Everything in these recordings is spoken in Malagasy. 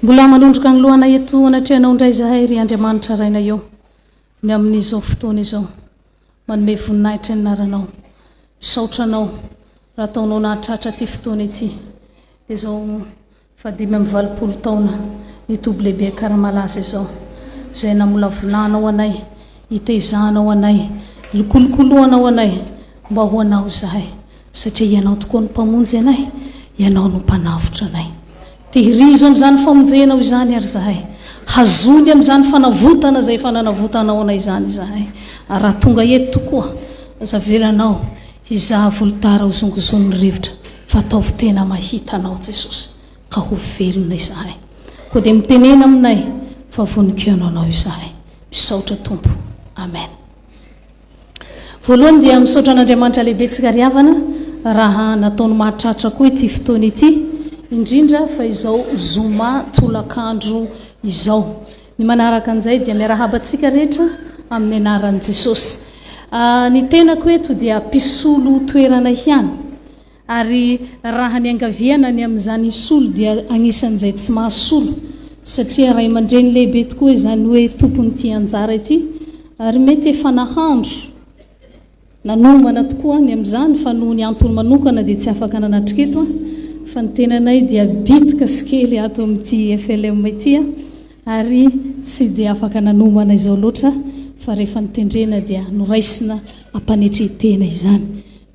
mbola manondroka ny lohana eto anatrehana ondray zahay ry Andriamanitra raina eo ny amin'izao fotoana izao manome voninahitra ny anaranao misaotra anao raha ataonao nahatratra ty fotoana ity dia izao 520 taona nitoby lehibe karamalaza izao izay namolavolanao anay hitezahanao anay lokolokoloanao anay mba ho anao zahay satria ianao tokoa ny mpamonjy anay ianao no mpanavotra anay tehirizo amin'izany famonjenao izany ary zahay hazony amin'izany fanavotana izay fananavotanao anay izany zahay ary raha tonga eto tokoa zavelanao hizaha volotara ho zongozon'ny rivotra fa ataovy tena mahita anao Jesosy ka ho velona izahay koa dia mitenena aminay fa voninkaonao anao izahay misaotra tompo amen. Voalohany dia misaotra an'Andriamanitra lehibe tsika riavana raha nataony mahatratra koa ity fotoana ity indrindra fa izao zoma tolakandro izao ny manaraka an'izay dia miarahabantsika rehetra amin'ny anaran'i Jesosy. Ny tenako eto dia mpisolo toerana ihany ary raha ny angaviana ny amin'izany isolo dia agnisan'izay tsy mahasolo satria ray aman-dreny lehibe tokoa izany hoe tompony ity anjara ity ary mety efa nahandro nanomana tokoa ny amin'izany fa noho ny antony manokana dia tsy afaka nanatriketo fa ny tenanay dia bitika sikely ato amin'ity FLM ity ary tsy dia afaka nanomana izao loatra fa rehefa nitendrena dia noraisina ampanetretena izany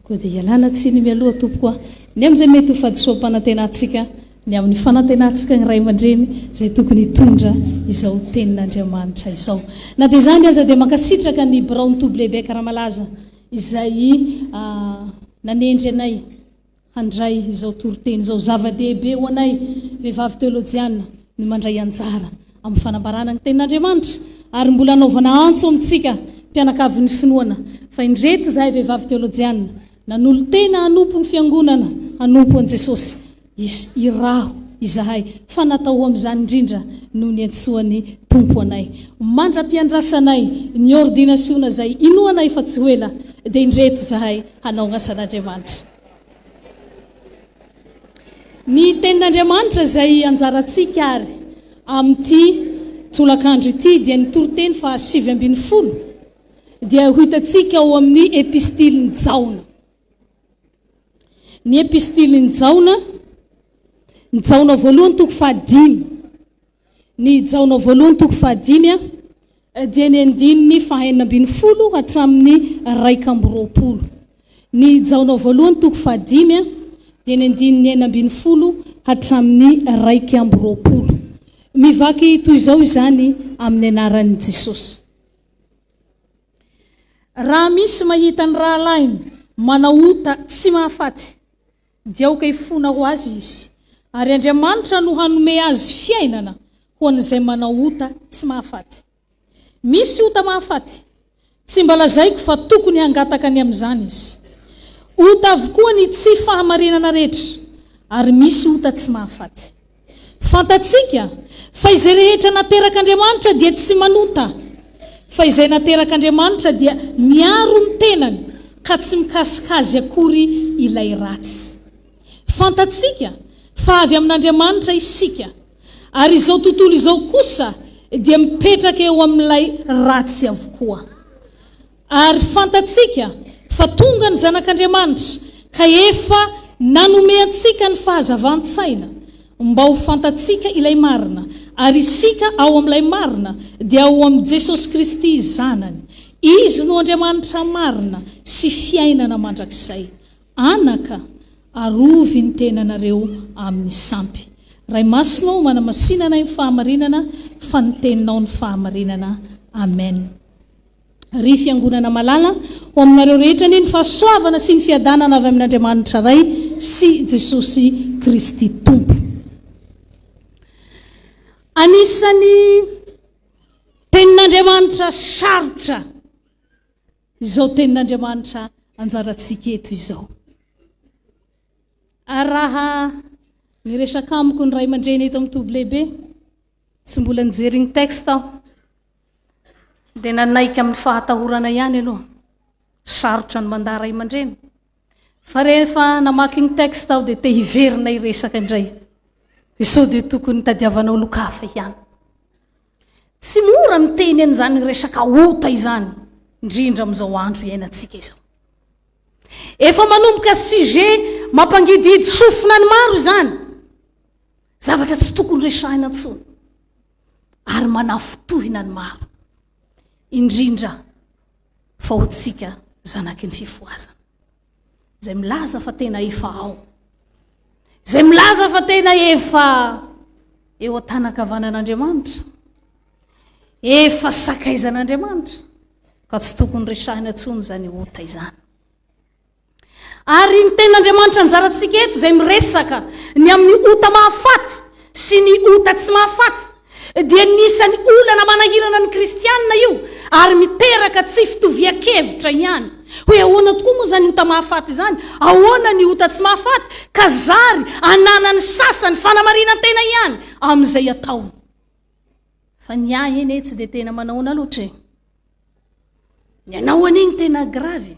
koa dia ialana tsiny mialoha tompokoa ny amin'izay mety ho fadisoam-panantenantsika ny amin'ny fanantenantsika ny ray aman-dreny izay tokony hitondra izao tenin'Andriamanitra izao na dia izany aza dia mankasitraka ny birao nitoby lehibe karamalaza izay nanendry anay handray izao toroteny izao zava-dehibe ho anay vehivavy teolojiana ny mandray anjara amin'ny fanambarana ny tenin'Andriamanitra ary mbola anaovana antso amintsika mpianakavy ny finoana fa indreto zahay vehivavy teolojiana nanolo tena hanompo ny fiangonana hanompo an Jesosy iraho izahay fa natao amin'izany indrindra noho ny antsoany tompo anay mandra-piandrasanay ny ordinasiona zay inoanay fa tsy hoela dia indreto zahay hanao asan'Andriamanitra. Ny tenin'Andriamanitra zay anjarantsika ary amin'ity tolakandro ity dia ny toroteny fa 7:70 dia ho hitantsika ao amin'ny epistiliny Jaona. Ny epistiliny Jaona, ny Jaona voalohany toko 5, ny Jaona voalohany toko 5 dia ny andininy 9:20 hatramin'ny 1:20. Ny Jaona voalohany toko 5 dia ny andininy 9:20 hatramin'ny 1:20. Mivaky toy izao izany amin'ny anaran'i Jesosy. Raha misy mahita ny rahalainy manaota tsy mahafaty dia aoka hifona ho azy izy ary Andriamanitra no hanome azy fiainana ho an'izay manaota tsy mahafaty. Misy ota mahafaty tsy mba lazaiko fa tokony hangataka ny amin'izany izy. Ota avokoa ny tsy fahamarinana rehetra ary misy ota tsy mahafaty. Fantatsika fa izay rehetra nateraka Andriamanitra dia tsy manota fa izay nateraka Andriamanitra dia miaro ny tenany ka tsy mikasikazy akory ilay ratsy. Fantatsika fa avy amin'Andriamanitra isika ary izao tontolo izao kosa dia mipetraka eo amin'ilay ratsy avokoa. Ary fantatsika fa tonga ny zanak'Andriamanitra ka efa nanome antsika ny fahazavan-tsaina mba ho fantatsika ilay marina ary isika ao amin'ilay marina dia ao amin'ny Jesosy Kristy zanany. Izy no Andriamanitra marina sy fiainana mandrakizay. Anaka arovy ny tenanareo amin'ny sampy. Ray masinao manamasinana ny fahamarinana fa ny teninao ny fahamarinana. Amen. Ry fiangonana malala ho aminareo rehetra ny fahasoavana sy ny fiadanana avy amin'Andriamanitra ray sy Jesosy Kristy tompo. Anisany tenin'Andriamanitra sarotra izao tenin'Andriamanitra anjarantsika eto izao. Raha ny resaka amiko ny ray aman-dreny eto amin'ny toby lehibe tsy mbola nijery ny texte aho dia nanaiky amin'ny fahatahorana ihany aloha sarotra ny mandà ray aman-dreny fa rehefa namaky ny texte aho dia te hiverina iresaka indray sao dia tokony tadiavanao lokafa ihany tsy mora miteny an'izany resaka ota izany indrindra amin'izao andro iainantsika izao efa manomboka sujet mampangidihidy sofina ny maro izany zavatra tsy tokony resahina intsony ary manafotohina ny maro indrindra fa hotsika zanaky ny fifoazana zay milaza fa tena efa ao zay milaza fa tena efa eo an-tanakavanan'Andriamanitra efa sakaizan'Andriamanitra ka tsy tokony resahina intsony zany ota izany ary ny ten'Andriamanitra anjaratsika eto zay miresaka ny amin'ny ota mahafaty sy ny ota tsy mahafaty dia nisany olana manahirana ny kristianina io ary miteraka tsy fitovia-kevitra ihany hoe ahoana tokoa moa zany ota mahafaty izany ahoana ny ota tsy mahafaty ka zary ananany sasany fanamarina-tena ihany amin'izay atao fa ny ahy eny tsy dia tena manaona loatra ny anao an'iny tena gravy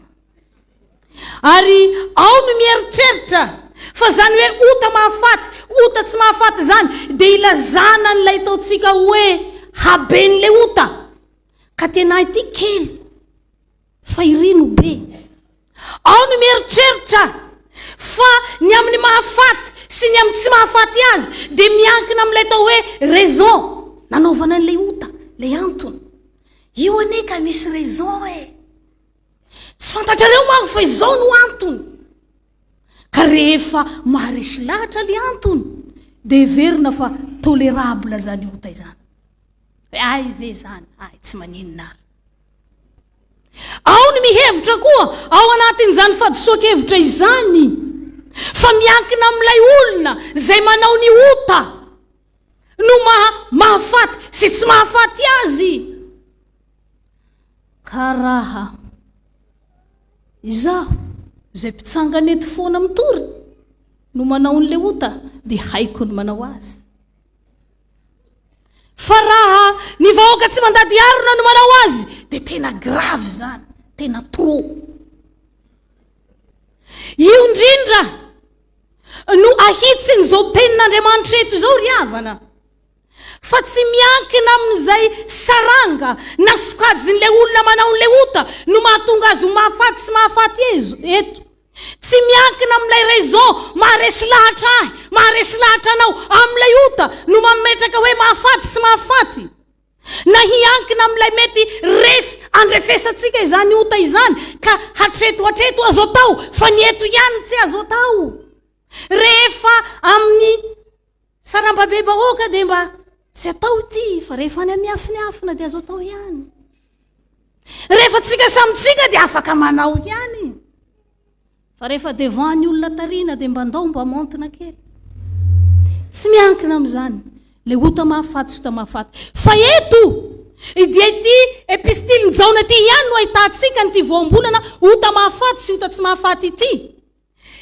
ary ao no mieritreritra fa zany hoe ota mahafaty ota tsy mahafaty zany dia ilazana n'ilay taontsika hoe haben'le ota ka tena ity kely fa irino be ao no mieritreritra fa ny amin'ny mahafaty sy ny amin'ny tsy mahafaty azy dia miankina amin'ilay tao hoe raison nanaovana n'ilay ota lay antony io ane ka misy raison tsy fantatrareo manko fa izao no antony ka rehefa maharesy lahatra le antony dia verina fa tolérable zany ota izany hoe ay ve zany ay tsy maninona ary ao ny mihevitra koa ao anatin'izany fadisoakevitra izany fa miankina amin'ilay olona zay manao ny ota no mahafaty sy tsy mahafaty azy ka raha izaho zay mpitsangana eto foana mitory no manao n'le ota dia haiko ny manao azy fa raha ny vahoaka tsy mandady arina no manao azy dia tena gravy zany tena trop io indrindra no ahitsiny zao tenin'Andriamanitra eto izao ry havana fa tsy miankina amin'izay saranga na sokajin'ilay olona manao n'le ota no mahatonga azy ho mahafaty sy mahafaty eto tsy miankina amin'ilay raison maharesy lahatra ahy maharesy lahatra anao amin'ilay ota no mametraka hoe mahafaty sy mahafaty na hiankina amin'ilay mety refy andrefesantsika izany ota izany ka hatreto azo atao fa ny eto ihany tsy azo atao rehefa amin'ny sarambabeba-hoaka dia mba tsy atao ity fa rehefa any amiafiniafina dia azo atao ihany rehefa tsika samitsika dia afaka manao ihany fa rehefa devant ny olona tariana dia mba andao mba montina kely tsy miankina amin'izany le ota mahafaty sy ota mahafaty fa eto dia ity epistily nijaona ity ihany no ahitantsika nyity voambolana ota mahafaty sy ota tsy mahafaty ity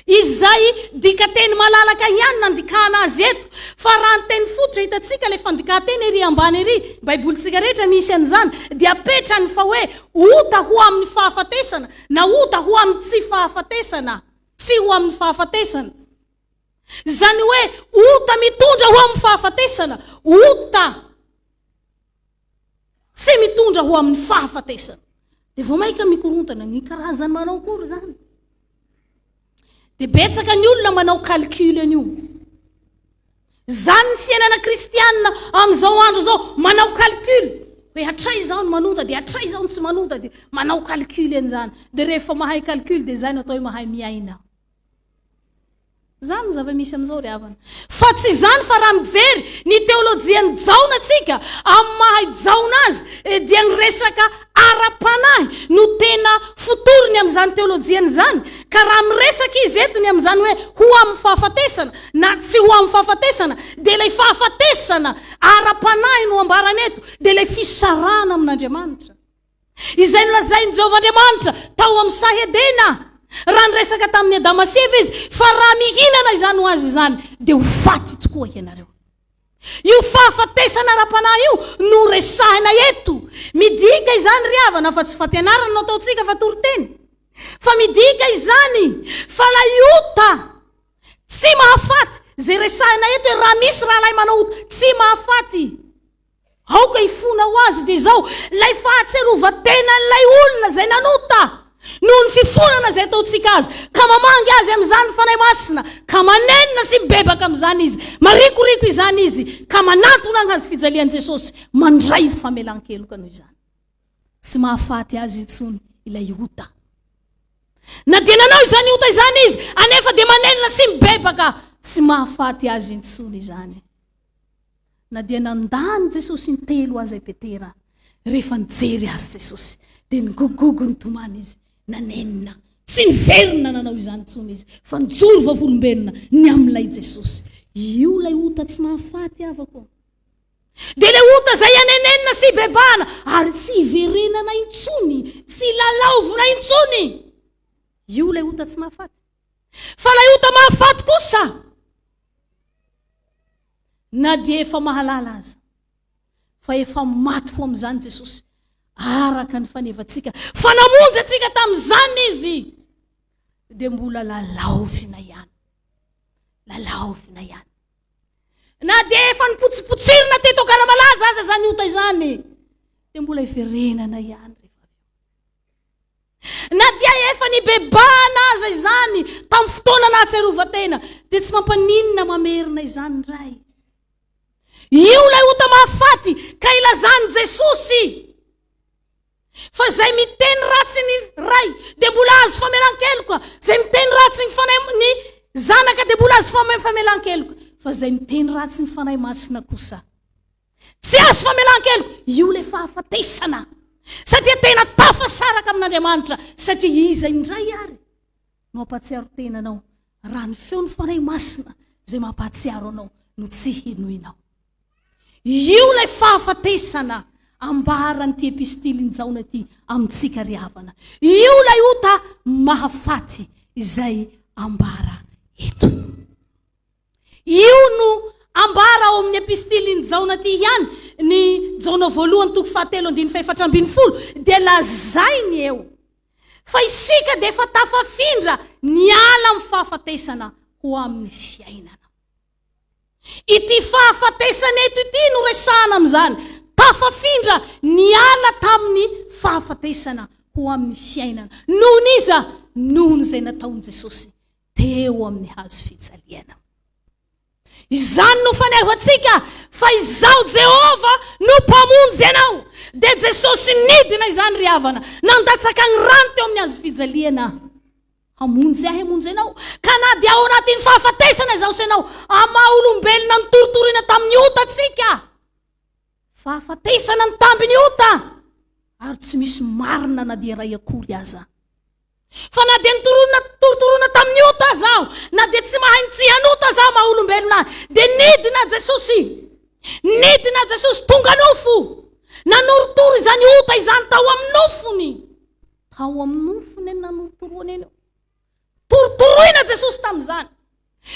izay dika teny malalaka ihany nandikana azy eto fa raha ny teny fototra hitatsika le fandikateny ery ambany ery baibolitsika rehetra misy an'izany dia apetrany fa hoe ota ho amin'ny fahafatesana na ota ho amin'ny tsy fahafatesana tsy ho amin'ny fahafatesana zany hoe ota mitondra ho amin'ny fahafatesana ota tsy mitondra ho amin'ny fahafatesana dia vao maika mikorontana ny karazany manao kory zany dia betsaka ny olona manao calcul an'io zany ny fiainana kristianina amin'izao andro zao manao calcul hoe hatray izao ny manota dia hatray izao ny tsy manota dia manao calcul an'izany dia rehefa mahay calcul dia zay no atao hoe mahay miaina zany zava-misy amin'izao ry havana fa tsy zany fa raha mijery ny teolojia ny jaona atsika amin'ny mahay jaona azy dia ny resaka ara-panahy no tena fotorony amin'izany teolojiany zany ka raha miresaka izy etony amin'izany hoe ho amin'ny fahafatesana na tsy ho amin'ny fahafatesana dia ilay fahafatesana ara-panahy no ambarany eto dia ilay fisarana amin'Andriamanitra izay nolazainy Jehovahandriamanitra tao amin'ny Sahedena raha nyresaka tamin'ny Adama sy Eva izy fa raha mihinana izany ho azy izany dia ho faty tokoa ianareo io fahafatesana ara-panahy io no resahina eto midika izany ry havana fa tsy fampianarana no ataontsika fa toriteny fa midika izany fa la ota tsy mahafaty zay resahina eto hoe raha misy raha lay manao ota tsy mahafaty aoka ifona ho azy dia zao lay fahatserovan-tenan'ilay olona zay nanota noho ny fifonana zay ataotsika azy ka mamangy azy amin'izany fanahy masina ka manenina sy mibebaka amin'izany izy marikoriko izany izy ka manatona agnazy fijalian'i Jesosy mandray famelan-keloka noho izany tsy mahafaty azy intsony ilay ota na dia nanao izany ota izany izy anefa dia manenina sy mibebaka tsy mahafaty azy intsony izany na dia nandany Jesosy ny telo azy Petera rehefa nijery azy Jesosy dia nigogogo ny tomany izy nanenina tsy niverina nanao izany intsony izy fa nijoro vavolombelona ny amin'ilay Jesosy io lay ota tsy mahafaty avako dia lay ota zay anenenina sy bebana ary tsy iverenana intsony tsy lalaovina intsony io lay ota tsy mahafaty fa lay ota mahafaty kosa na dia efa mahalala aza fa efa maty ho amin'izany Jesosy araka ny fanevantsika fa namonjy atsika tamin'izany izy dia mbola lalaovina ihany na dia efa nipotsipotsirina teto karamalaza aza zany ota izany dia mbola iverenana ihany na dia efa nibebana aza izany tamin'ny fotoana nahatserovan-tena dia tsy mampaninona mamerina izany ndray io lay ota mahafaty ka ilazany Jesosy fa zay miteny ratsy ny ray dia mbola azo famelan-keloka zay miteny ratsy ny zanaka dia mbola azo famelan-keloka fa zay miteny ratsy ny fanahy masina kosa tsy azo famelan-keloka io le fahafatesana satria tena tafasaraka amin'Andriamanitra satria izy indray ary no ampatsiaro tenanao raha ny feo ny fanahy masina zay mampatsiaro anao no tsy hinoinao io lay fahafatesana ambaran'ity epistily njaona ty amintsika riavana io lay ota mahafaty izay ambara eto io no ambara ao amin'ny epistily njaona ty ihany ny jaona voalohany toko 7:4 dia lazainy eo fa isika dia efa tafafindra niala amin'ny fahafatesana ho amin'ny fiainana ity fahafatesana eto ity no resahana amin'izany tafafindra niala tamin'ny fahafatesana ho amin'ny fiainana nohon' izay nataon'i Jesosy teo amin'ny hazo fijaliana izany no fanevantsika fa izao Jehova no mpamonjy ianao dia Jesosy nidina izany riavana nandatsaka ny rano teo amin'ny hazo fijaliana hamonjy ianao ka na dia ao anatin'ny fahafatesana izao sanao amaha olombelona nitoritoriana tamin'ny ota atsika fahafatesana ny tambiny ota ary tsy misy marina na dia ray akory aza fa na dia nitoritorona tamin'ny ota zao na dia tsy mahay ntsihanota zao maha olombelona dia nidina Jesosy tonga nofo nanorotoro izany ota izany tao amin'ny nofony nanorotoroana eny torotoroina Jesosy tamin'izany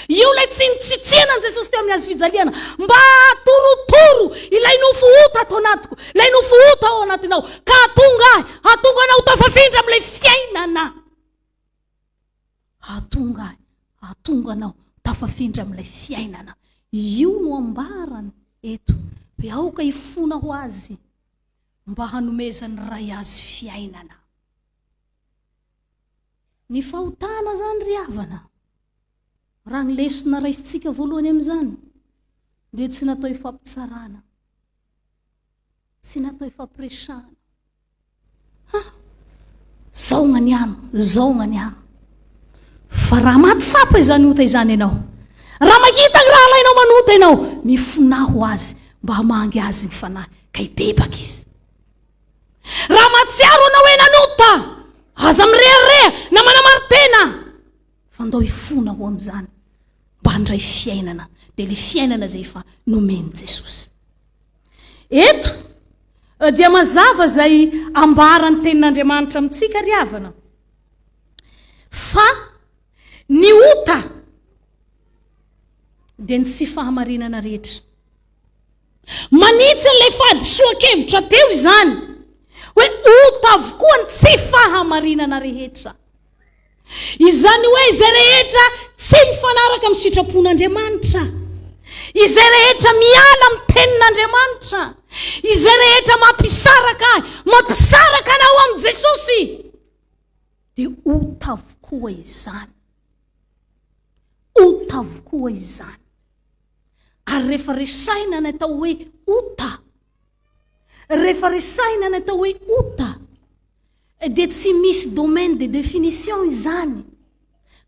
io lay tsy nitsitsihana an Jesosy teo amin'ny hazo fijaliana mba torotoro ilay nofo ota atao anatiko ilay nofo ota ao anatinao ka hatonga anao tafafindra amin'ilay fiainana hatonga anao tafafindra amin'ilay fiainana io no ambarany eto hoe aoka ifona ho azy mba hanomezany ray azy fiainana ny fahotana zany riavana raha ny lesona raisitsika voalohany amin'izany dia tsy natao ifampitsarana tsy natao ifampiresahana zao gnaniano fa raha matsapa izany ota izany ianao raha mahita ny raha alainao manota ianao mifonaho azy mba hamangy azy ny fanahy ka hibebaka izy raha matsiaro anao hoe nanota aza mirehareha na manamaritena fa ndao ifona ho amin'izany mba handray fiainana dia le fiainana zay efa nomeny Jesosy eto dia mazava zay ambara ny tenin'Andriamanitra amintsika riavana fa ny ota dia ny tsy fahamarinana rehetra manitsy n'ilay fahadisoan-kevitra teo izany hoe ota avokoa ny tsy fahamarinana rehetra izany hoe izay rehetra tsy mifanaraka amin'ny sitrapon'Andriamanitra, izay rehetra miala amin'ny tenin'Andriamanitra, izay rehetra mampisaraka anao amin'ny Jesosy dia ota avokoa izany. Ota avokoa izany. Ary rehefa resaina ny atao hoe ota, rehefa resaina ny atao hoe ota, dia tsy misy domaine de définition izany.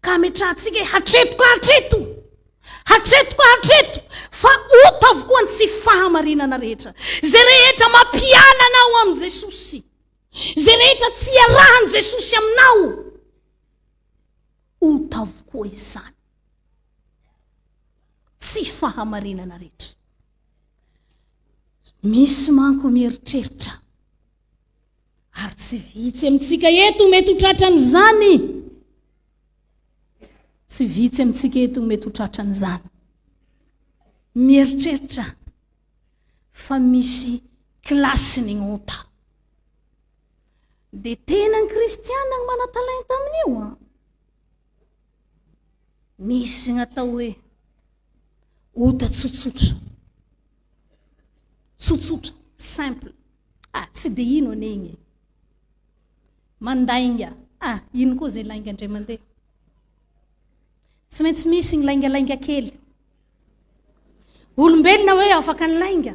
Ka ametrahantsika hoe hatreto ka hatreto, hatreto ka hatreto, fa ota avokoa ny tsy fahamarinana rehetra. Zay rehetra mampiala anao amin'ny Jesosy, zay rehetra tsy iarahan Jesosy aminao, ota avokoa izany. Tsy fahamarinana rehetra. Misy manko mieritreritra, ary tsy vitsy amintsika eto mety ho tratran'izany. Tsy vitsy amintsika eto mety ho tratran'izany. Mieritreritra fa misy klasiny ny ota. Dia tena ny kristiana ny mana-talenta amin'io. Misy ny atao hoe ota tsotsotra. Tsotsotra, simple. Tsy dia ino anegny. Mandainga. Ino koa zay lainga indray mandeha. Tsy maintsy misy ny laingalainga kely. Olombelona hoe afaka ny lainga.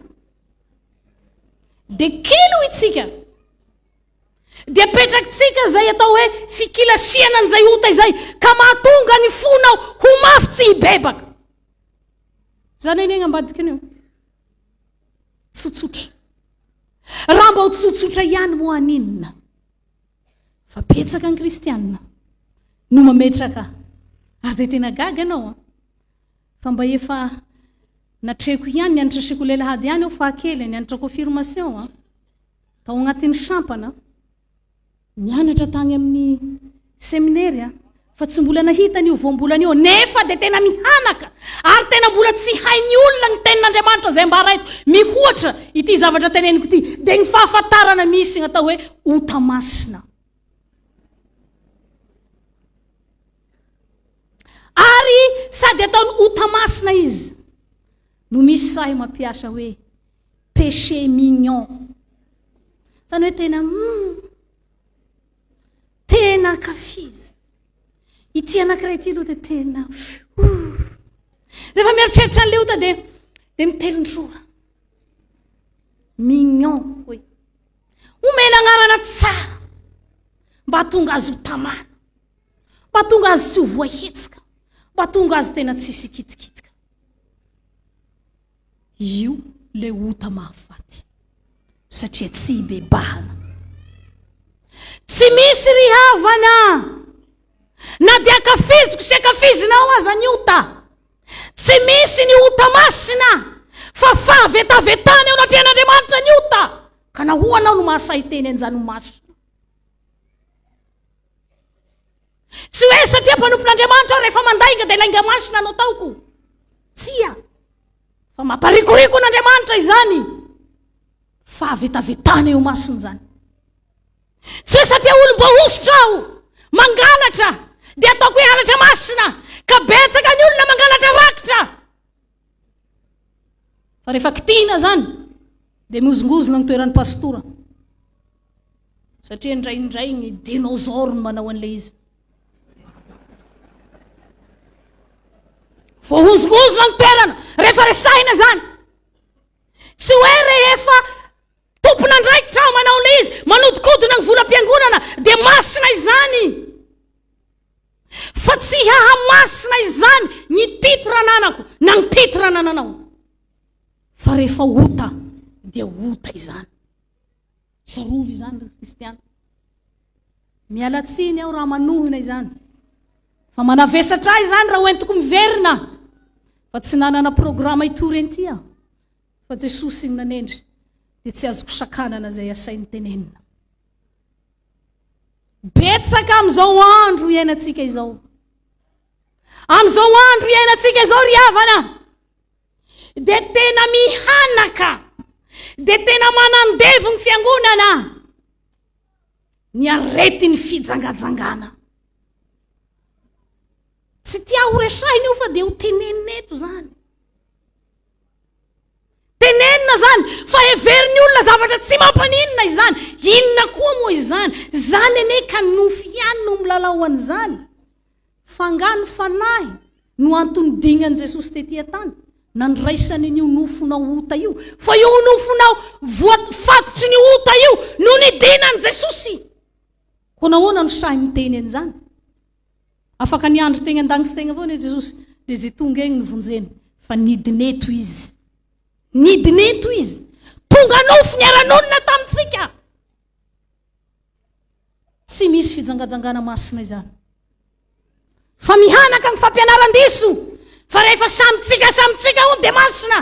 Dia kely ho itsika. Dia petrakitsika zay atao hoe fikilasiana n'izay ota izay, ka mahatonga ny fonao ho mafy tsy hibebaka. Zany eny ambadika anio. Tsotsotra. Raha mba ho tsotsotra ihany moa aninona. Fa betsaka ny kristianina no mametraka. Ary dia tena gaga anao. Fa mba efa natreko ihany nianatra sekolelahady ihany fa kely nianatra confirmation. Tao agnatin'ny sampana. Nianatra tany amin'ny seminaire. Fa tsy mbola nahita an'io voambolana io, nefa dia tena mihanaka. Ary tena mbola tsy hain'ny olona ny tenin'Andriamanitra zay mba raito mihoatra ity zavatra teneniko ity. Dia ny fahafantarana misy ny atao hoe ota masina. Ary sady ataony ota masina izy, no misy sahy mampiasa hoe péché mignon. Zany hoe tena kafizy. Ity anankiray ity aloha dia tena rehefa mieritreritra an'ilay ota dia mitelin-drora. Mignon hoe. Omena agnarana tsara mba hatonga azy ho tamana, mba hatonga azy tsy ho voahetsika, mba hatonga azy tena tsy sikitikitika. Io le ota mahafaty satria tsy hibebahana. Tsy misy ry havana. Na dia akafiziko sy akafizinao aza ny ota. Tsy misy ny ota masina, fa fahavetavetana eo anaty an'Andriamanitra ny ota. Ka nahoanao no mahasay teny an'izany masina. Tsy hoe satria mpanompon'Andriamanitra rehefa mandainga dia lainga masina no ataoko. Tsia. Fa mamparikoriko n'Andriamanitra izany. Fahavetavetana eo masina izany. Tsy hoe satria olom-ba osotra aho, mangalatra, dia ataoko hoe halatra masina, ka betsaka ny olona mangalatra rakitra. Fa rehefa kitihina zany, dia miozongozona ny toeran'ny pastora. Satria indraindray ny dinosaure manao an'ilay izy. Voahozongozona ny toerana, rehefa resahina zany. Tsy hoe rehefa tompon'andraikitra aho manao an'ilay izy, manodikodina ny volam-piangonana, dia masina izany. Fa tsy hahamasina izany ny titra nanako na ny titra nananao. Fa rehefa ota dia ota izany. Tsarovy izany ny kristiana. Mialatsiny aho raha manohina izany. Fa manavesatra izany raha hoentiko miverina. Fa tsy nanana programa itory an'ity aho. Fa Jesosy ny nanendry dia tsy azoko sakanana izay asainy tenenina. Betsaka amin'izao andro iainantsika izao. Amin'izao andro iainantsika izao ry havana. Dia tena mihanaka. Dia tena manandevy ny fiangonana. Ny arety ny fijangajangana. tsy tia ho resainy io fa dia ho teneneto zany. Tenenina zany fa heveriny olona zavatra tsy mampaninona izany. Inona koa moa izany? Zany ane ka nofy ihany no milalao an'izany. Fangano fanahy no antony dingan Jesosy tetỳ tany. Nandraisany io nofonao ota io. Fa io nofonao fatotry ny ota io no nidinan Jesosy. Ko nahoana no sahy miteny an'izany? Afaka niandro tegna an-dagny sy tegna avao ne Jesosy. Dia zay tonga egny nivonjeny. Fa nidineto izy. Nidineto izy. Tonga nofo niaran'olona tamintsika. Tsy misy fijangajangana masina izany. Fa mihanaka ny fampianaran-diso. Fa rehefa samitsika ho dia masina.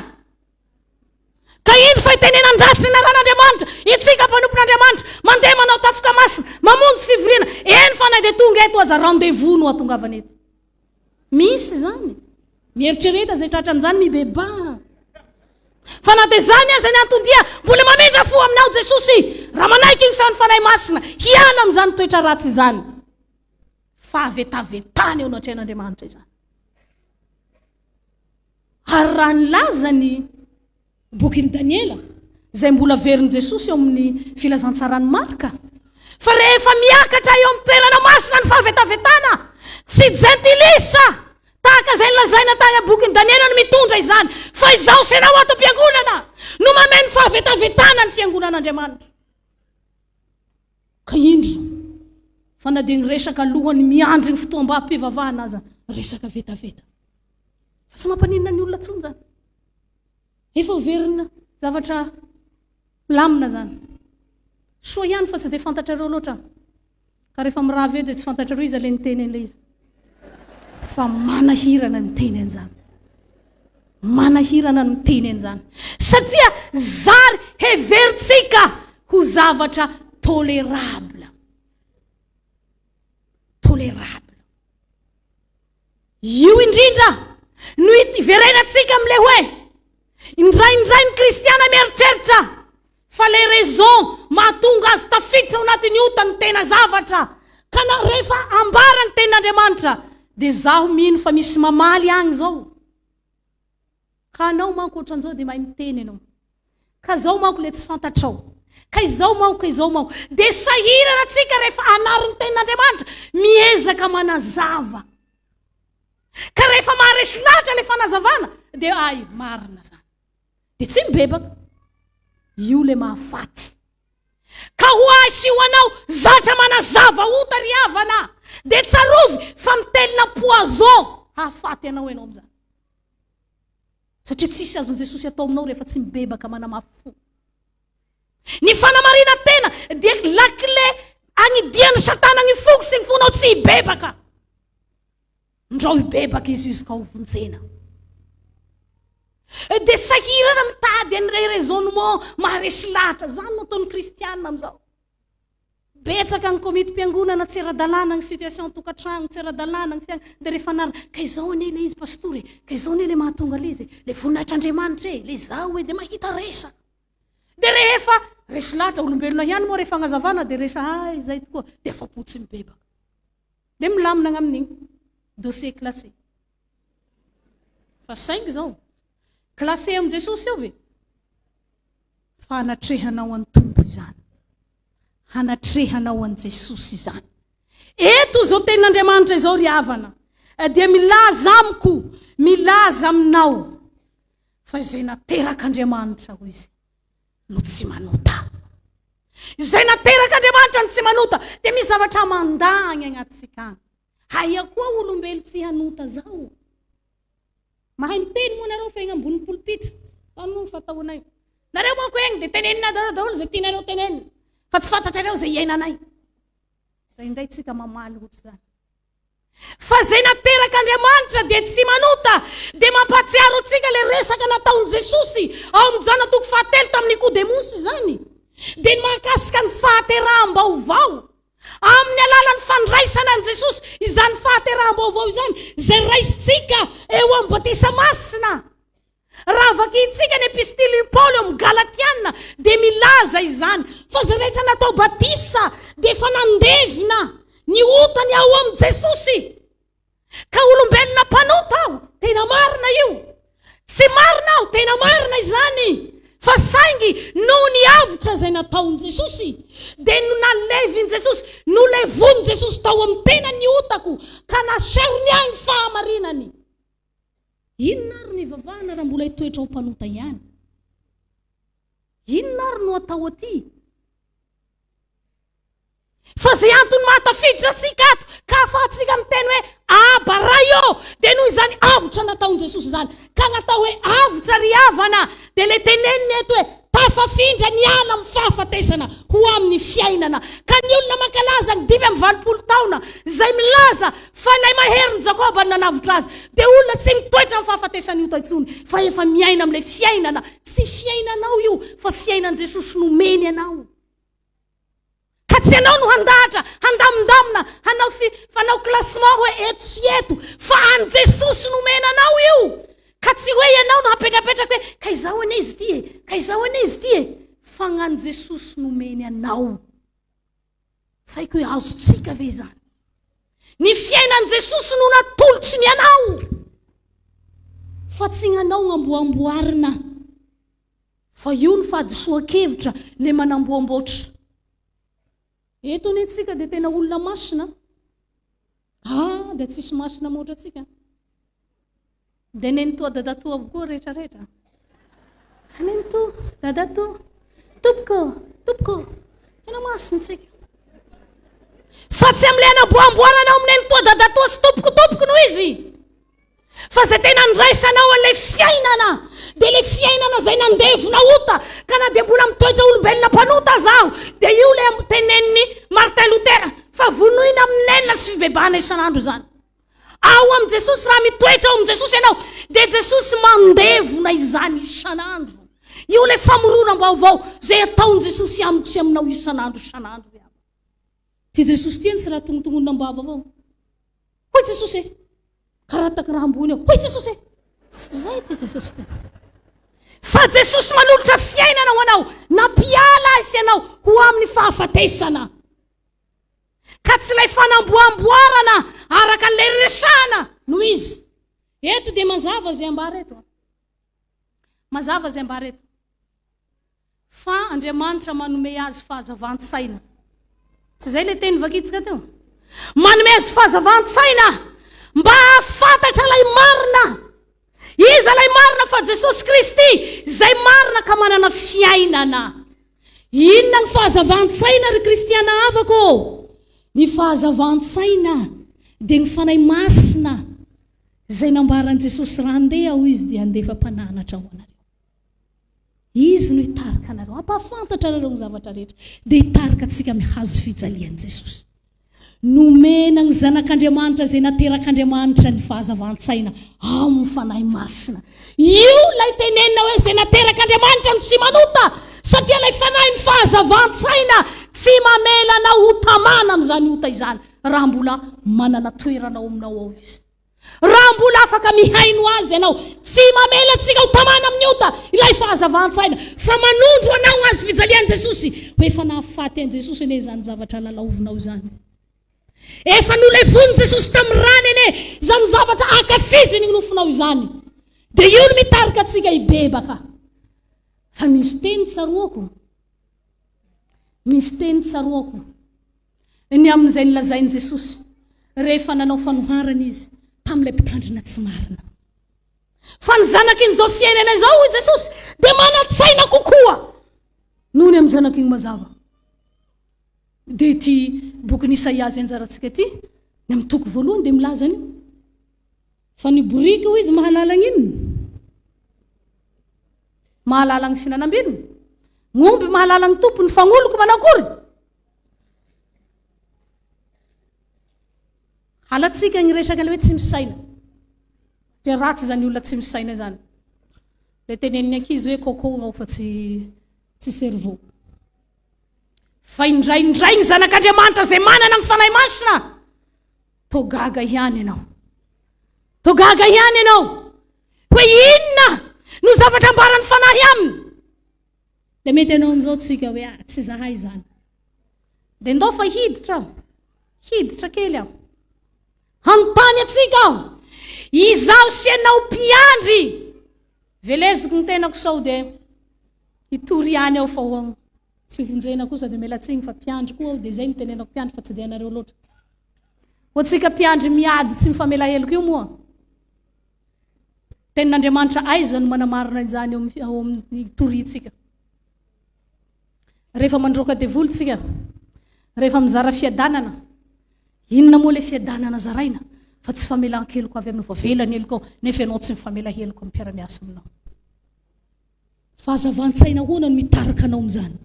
Ka ino fa itenenan-dratsy ny aran'Andriamanitra. Itsika mpanompon'Andriamanitra mandeha manao tafoka masina, mamonjy fivoriana. Eny fa na dia tonga eto aza rendez-vous no atongavana eto. Misy zany. Mieritrereta zay tratra an'izany mibeba. Fa na dia zany aza ny antondia mbola mamindra fo aminao Jesosy. Raha manaiky ny fanay masina, hiana amin'izany toetra ratsy izany. Fa avetavetany eo natrehan'Andriamanitra izany. Ary raha nilaza ny bokin'i Daniela, izay mbola verin Jesosy eo amin'ny filazantsarany Marka. Fa rehefa miakatra eo amin'ny toerana masina ny fahavetavetana, tsy gentilisa tahaka izay nilazaina tany bokin'i Daniela no mitondra izany. Fa izao senao ato am-piangonana no mameno fahavetavetana ny fiangonan'Andriamanitra. Ka indro fa na dia ny resaka lohany miandry ny fotoam-pivavahana aza, resaka vetaveta. Fa tsy mampaninona ny olona tsony zany. Efa verina zavatra lamina zany. Soa ihany fa tsy dia fantatrareo loatra. Ka rehefa mirava eo dia tsy fantatrareo izy ilay niteny an'ilay izy. Fa manahirana miteny an'izany. Manahirana miteny an'izany. Satria zary heverintsika ho zavatra tolérable. Tolérable. Io indrindra no iverenantsika amin'ilay hoe indraindray ny kristiana mieritreritra fa le raison mahatonga azy tafiditra ao anatin'ny ota ny tena zavatra. Ka na rehefa ambara ny tenin'Andriamanitra dia zaho mino fa misy mamaly agny zao. Ka anao manko ohatran'izao dia mahay miteny ianao. Ka zao manko le tsy fantatrao. Ka izao manko izao manko. Dia sahirana antsika rehefa anarin'ny tenin'Andriamanitra miezaka manazava. Ka rehefa maharesy lahatra le fanazavana dia ay marina zany. Dia tsy mibebaka. Io le mahafaty. Ka ho asy ho anao zatra manazava ota ry havana. Dia tsarovy fa mitelina poison hahafaty anao ianao amin'izany. Satria tsisy azon Jesosy atao aminao rehefa tsy mibebaka manamafy fo. Ny fanamarina tena dia lakile agnidian'ny satana ny foko sy ny fonao tsy hibebaka. Ndrao hibebaka izy ka ho vonjena. Dia sahirana mitady an'ilay raisonnement maharesy lahatra. Zany no ataon'ny kristianina amin'izao. Betsaka ny komiti-piangonana tsy ara-dalàna ny situation tokantrano, tsy ara-dalàna ny fiainana. Dia rehefa nara, ka izao ane le izy pastory, ka izao ane le mahatonga le izy, le voninahitr'Andriamanitra le zao hoe dia mahita resaka. Dia rehefa resy lahatra olombelona ihany moa rehefa agnazavana dia resa izay tokoa dia afa-po tsy mibebaka. Dia milamina amin'igny dossier classé. Fa saingy zao classé amin'i Jesosy eo ve? Fa hanatrehanao an'ny tompo izany. Hanatrehanao an'i Jesosy izany. Eto zao tenin'Andriamanitra izao ry havana. Dia milaza amiko, milaza aminao. Fa izay naterak'Andriamanitra ho izy no tsy manota. Izay naterak'Andriamanitra no tsy manota. Dia misy zavatra mandany agnatsika any. Haia koa olombelo tsy hanota zao. Mahay miteny moa nareo fa egny ambony polipitra. Zany no fataonay. Nareo manko egny dia tenenina daholo zay tianareo tenenina. Fa tsy fantatrareo zay iainanay. Zay indray tsika mamaly ohatry zany. Fa zay naterak'Andriamanitra dia tsy manota. Dia mampatsiaro antsika le resaka nataon'i Jesosy ao amin'ny zanatoko fahatelo tamin'ny Nikodemosy zany. Dia mahakasika ny fahateraham-baovao. Amin'ny alalan'ny fandraisana an'i Jesosy izany fahateraham-baovao izany zay raisitsika eo amin'ny batisa masina. Raha vakintsika ny epistilin'i Paoly amin'ny Galatiana dia milaza izany fa zay rehetra natao batisa dia efa nandevina ny otany ao amin'ny Jesosy. Ka olombelona mpanota aho, tena marina io. Tsy marina aho, tena marina izany. Fa saingy noho ny avitra zay nataon Jesosy, dia no nalevin Jesosy, no levon Jesosy tao amin'ny tena ny otako, ka nasehony ahy ny fahamarinany. Inona ary ny vavahana raha mbola hitoetra ho mpanota ihany? Inona ary no atao aty? Fa zay antony mahatafiditra atsika ato, ka afahantsika miteny hoe Aba raio, dia noho izany avitra nataon Jesosy zany. Ka natao hoe avitra ry havana, dia le teneniny eto hoe tafafindra ny ala amin'ny fahafatesana ho amin'ny fiainana. Ka ny olona mankalaza ny 5-20 taona zay milaza fa ilay mahery ny Jakoba nanavitra azy, dia olona tsy mitoetra amin'ny fahafatesana io intsony, fa efa miaina amin'ilay fiainana. Tsy fiainanao io, fa fiainan Jesosy nomeny anao. Ka tsy anao no handamindamina, fanao klasement hoe eto sy eto, fa an Jesosy nomena anao io. Ka tsy hoe ianao no hapetrapetraka hoe ka izao ane izy ty e, ka izao ane izy ty e, fa an Jesosy nomeny anao. Saiko hoe azotsika ve izany? Ny fiainan Jesosy no natolotsy ny anao, fa tsy gnanao amboamboarina, fa io ny fahadisoan-kevitra le manamboamboatra. Eto ny tsika dia tena olona masina. Dia tsisy masina moatra tsika. Dia nenitoa dadatoa koa rehetrarehetra. Nenitoa dadatoa, tompoko, tena masina tsika. Fa tsy amin'ilay anamboamboarana ao amin'ny nenitoa dadatoa sy tompoko no izy. Fa zay tena niraisanao an'ilay fiainana, dia ilay fiainana zay nandevona ota, ka na dia mbola mitoetra olombelona mpanota zaho, dia io ilay teneniny Martin Luther, fa vonoina amin'enina sy fibebahana isan'andro zany. Ao amin'ny Jesosy, raha mitoetra ao amin'ny Jesosy ianao, dia Jesosy mandevona izany isan'andro. Io ilay famoronam-baovao zay ataon Jesosy amiko sy aminao isan'andro. Ty Jesosy ty sy raha tongotongonina-mbava avao. Hoy Jesosy, karataka raha ambony ao. Hoy Jesosy, tsy zay ty Jesosy ty. Fa Jesosy manolotra fiainana ho anao, nampiala isy ianao ho amin'ny fahafatesana. Ka tsy ilay fanamboamboarana araka an'ilay resana no izy. Eto dia mazava zay ambara eto. Mazava zay ambara eto. Fa Andriamanitra manome azy fahazavan-tsaina. Tsy zay le teny vakitsika teo. Manome azy fahazavan-tsaina mba hafantatra lay marina. Iza lay marina fa Jesosy Kristy zay marina ka manana fiainana. Inona ny fahazavan-tsaina ry kristiana avako? Ny fahazavan-tsaina dia ny fanay masina zay nambaran Jesosy raha handeha ho izy dia handefa mpananatra ho anareo. Izy no hitarika anareo, ampahafantatra anareo ny zavatra rehetra, dia hitarika antsika mihazo fijalian Jesosy. Nomena ny zanak'Andriamanitra zay naterak'Andriamanitra ny fahazavan-tsaina ao amin'ny fanahy masina. Io lay tenenina hoe zay naterak'Andriamanitra no tsy manota, satria lay fanahy ny fahazavan-tsaina tsy mamelana ho tamana amin'izany ota izany, raha mbola manana toerana ao aminao ao izy. Raha mbola afaka mihaino azy ianao, tsy mamela antsika ho tamana amin'ny ota ilay fahazavan-tsaina, fa manondro anao azy fijalian Jesosy hoe efa nahafaty an Jesosy ane izany zavatra lalaovinao izany. Efa nolevony Jesosy tamin'ny rany ane izany zavatra akafiziny ny nofinao izany. Dia io no mitarika antsika hibebaka. Fa misy teny tsaroako. Misy teny tsaroako. Ny amin'izay nilazainy Jesosy rehefa nanao fanoharana izy tamin'ilay mpitandrina tsy marina. Fa ny zanak'iny izao fiainana izao i Jesosy dia manan-tsaina kokoa noho ny amin'ny zanak'iny mazava. Dia ity bokin'ny Isaia anjarantsika ity, ny amin'ny toko voalohany dia milazany. Fa ny borika ho izy mahalalagna inona? Mahalalagna finanam-bilona. Ng'omby mahalalagna tompony, fa ng'oloko manakory? Halatsika ny resaka ilay hoe tsy misaina. Dia ratsy zany olona tsy misaina zany. Ilay teneniny ankizy hoe coco ao fa tsy cerveau. Fa indray ny zanak'Andriamanitra zay manana ny fanahy masina, togaga ihany ianao. Togaga ihany ianao. Hoe inona no zavatra ambaran'ny fanahy aminy? Dia mety ianao an'izao tsika hoe tsy zahay zany. Dia ndao fa hiditra kely aho. hanontany atsika izaho sy anao mpiandry veleziko ny tenako sao dia hitory any aho fa ho tsy vonjena kosa dia melatsiny fa mpiandry koa aho dia zay nitenenako mpiandry fa tsy dia anareo loatra ho atsika mpiandry miady tsy mifamela heloko io moa tenin'Andriamanitra aiza no manamarina izany ao amin'ny toritsika rehefa mandroaka devoly tsika rehefa mizara fiadanana inona moa le fiadanana zaraina fa tsy famelan-keloko avy aminao fa velany heloko ao nefa ianao tsy mifamela heloko amin'ny mpiara-miasa aminao fahazavan-tsaina hoana no mitarika anao amin'izany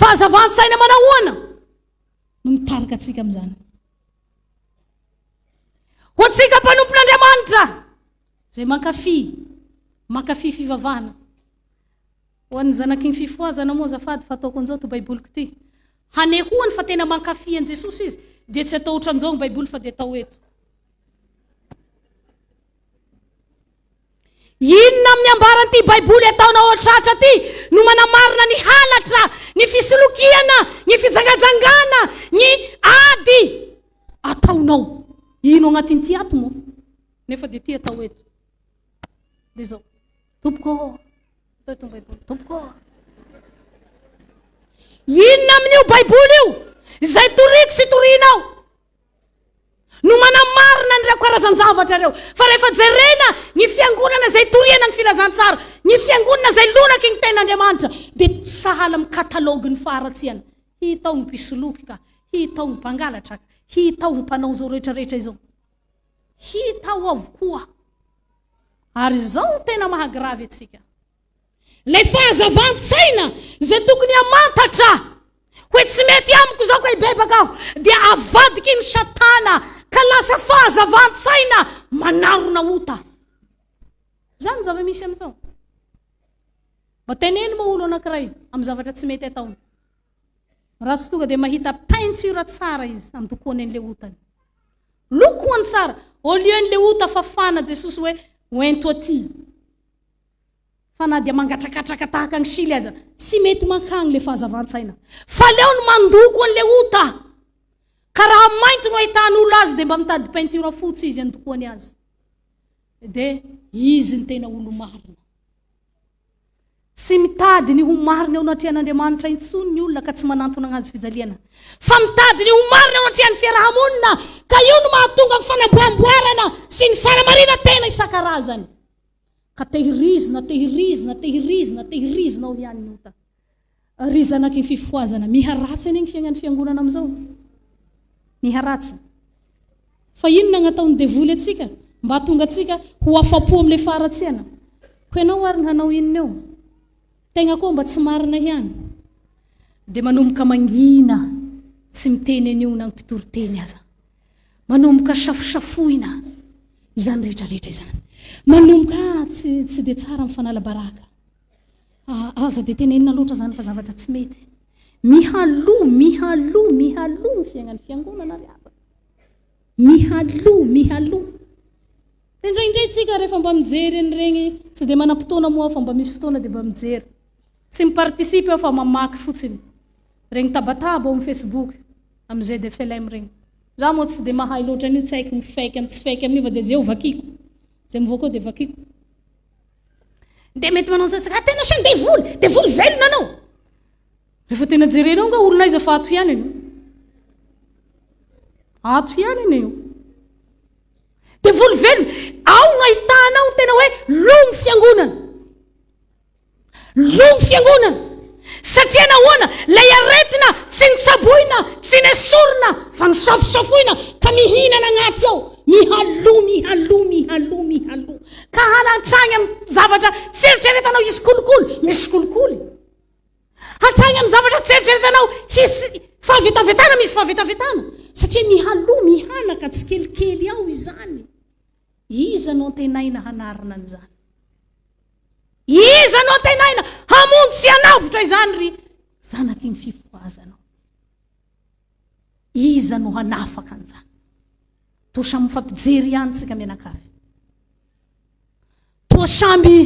fahazavan-tsaina manao hoana no mitarika atsika amin'izany ho atsika mpanompon'Andriamanitra zay mankafy fivavahana ho an'ny zanaky ny fifoazana moa zafady fa ataoko an'izao to baiboliko ty hanehoany fa tena mankafy an Jesosy izy dia tsy atao ohatran'izao ny baiboly fa dia atao eto inona amin'ny ambaran'ity baiboly ataonao ohatratra ty no manamarina ny halatra ny fisolokiana ny fizangajangana ny ady ataonao ino agnatin'ity ato moa nefa dia ty atao eto dia zao tompoko tompoko inona amin'io baiboly io izay toriko sy torinao no manamarina ny reo karazan-javatra reo fa rehefa jerena ny fiangonana izay toriana ny filazantsara ny fiangonana izay lonaky ny ten'Andriamanitra dia sahala amin'ny katalogy ny faharatsiana hitao ny mpisoloky ka hitao ny mpangalatra ka hitao ny mpanao zao rehetrarehetra izao hitao avokoa ary zao tena mahagravy atsika le fahazavan-tsaina zay tokony amantatra hoe tsy mety amiko zao ka hibebaka aho dia avadiky ny satana ka lasa fahazavan-tsaina manarona ota zany zava misy amin'izao mba teneny moa olo anankiray amin'ny zavatra tsy mety ataony raha tsy tonga dia mahita peinture tsara izy andokoany an'le otany lokoany tsara au lieu n'le ota fafana Jesosy hoe oento aty fa na dia mangatrakatraka tahaka ny sily aza tsy mety mankagny le fahazavan-tsaina fa leo no mandoko an'le ota ka raha mainty no ahitan'olo azy dia mba mitady peinture fotsy izy andokoany azy dia izy ny tena olo marina tsy mitady ny ho marina ao natrehan'Andriamanitra intsony ny olona ka tsy manantona anazy fijaliana fa mitady ny ho marina ao natrehan'ny fiarahamonina ka io no mahatonga ny fanamboamboarana sy ny fanamarina tena isan-karazany ka tehirizina ao ihany ny ota ry zanaky ny fifoazana miharatsy any ny fiaingan'ny fiangonana amin'izao miharatsy fa inona gn'ataon'ny devoly atsika mba hatonga atsika ho afapo amin'le faharatsiana ko ianao ary ny hanao inona eo tegna koa mba tsy marina ihany dia manomboka mangina tsy miteny an'io na ny mpitoriteny aza manomboka safosafoina izany rehetrarehetra izany manomboka tsy dia tsara mifanala baraka aza dia tenenina loatra zany fa zavatra tsy mety mihalo ny fiaingan'ny fiangonana riaba mihalo indraindray tsika rehefa mba mijery an'regny tsy dia manam-potoana moa fa mba misy fotoana dia mba mijery tsy mipartisipe aho fa mamaky fotsiny regny tabataba ao amin'ny Facebook amin'ny ZFLM regny za moa tsy dia mahay loatra an'io tsy haiko mifaiky amin'ny tsy faiky amin'io fa dia zay ho vakiko zay mivoa koa dia vakiko dia mety manao zatsika tena sa devoly velona anao rehefa tena jerenao nga olona iza fa ato ihany io devoly velona ao gn'ahitanao tena hoe lomo fiangonana satria nahoana lay aretina tsy nitsaboina tsy nesorina fa nisafosafoina ka mihinana agnaty ao mihalo ka halantragny amin'ny zavatra tsy eritreretanao hisy kolikoly misy kolikoly hatragny amin'ny zavatra tsy eritreretanao hisy fahavetavetana misy fahavetavetana satria mihanaka tsy kelikely ao izany iza no antenaina hanarina an'izany iza no antenaina hamonjy sy hanavotra izany ry zanaky ny fifoazanao iza no hanafaka an'izany toa samby mifampijery ihany tsika mianakavy toa samby